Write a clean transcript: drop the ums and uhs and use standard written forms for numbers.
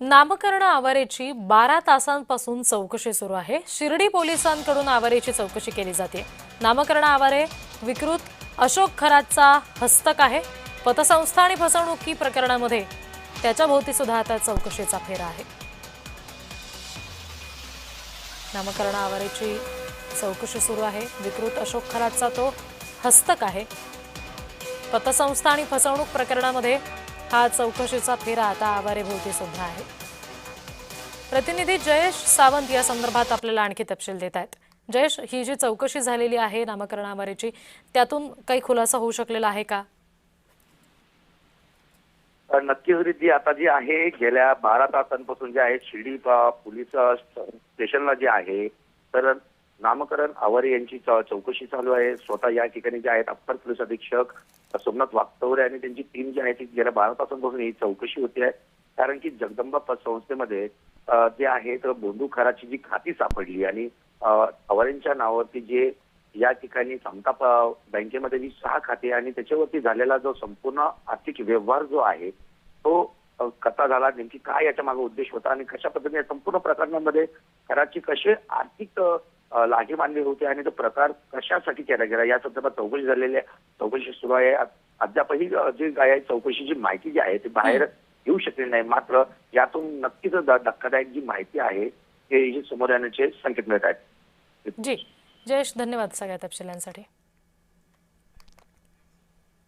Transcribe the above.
नामकरण आवारेची 12 तासांपासून चौकशी सुरू आहे। शिर्डी पोलिसांकडून आवारेची चौकशी केली जाते। नामकरण आवारे विकृत अशोक खरातचा हस्तक आहे। पतसंस्था आणि फसवणुकी प्रकरणामध्ये त्याच्या भोवती सुद्धा आता चौकशीचा फेरा आहे। नामकरण आवारेची चौकशी सुरू आहे। विकृत अशोक खरातचा तो हस्तक आहे। पतसंस्था आणि फसवणूक प्रकरणामध्ये हा चौकशीचा फेरा आता आवारे भोवती सुद्धा आहे। प्रतिनिधी जयेश सावंत या संदर्भात आपल्याला आणखी तपशील देत आहेत। जयेश, ही जी चौकशी झालेली आहे नामकरण आवारेची, त्यातून काही खुलासा होऊ शकलेला आहे का? नक्की हरित आता जी आहे गेल्या 12 तासांपासून जे आहे शिर्डी पोलीस स्टेशनला जे आहे तर नामकरण आवारे यांची चौकशी चालू आहे। स्वतः या ठिकाणी जे आहेत अप्पर पोलीस अधीक्षक सोमनाथ वागतवरे आणि त्यांची टीम जी आहे ती गेल्या 12 तासांपासून ही चौकशी होती आहे। कारण की जगदंबा संस्थेमध्ये जे आहे तर बोंधू खराची जी खाती सापडली आणि आवारेंच्या नावावरती जे या ठिकाणी समता बँकेमध्ये जी 6 खाते आणि त्याच्यावरती झालेला जो संपूर्ण आर्थिक व्यवहार जो आहे तो कसा झाला, नेमकी काय याच्या मागे उद्देश होता आणि कशा पद्धतीने संपूर्ण प्रकरणामध्ये खराची कसे आर्थिक लागे मानले होते आणि तो प्रकार कशासाठी केला गेला या संदर्भात चौकशी झालेली आहे। चौकशी सुरू आहे। अद्यापही जी आहे चौकशीची माहिती जी आहे ती बाहेर येऊ शकली नाही। मात्र यातून नक्कीच धक्कादायक जी माहिती आहे ते समोर येण्याचे संकेत मिळत आहेत। जी जयेश, धन्यवाद सगळ्या तपशिलांसाठी।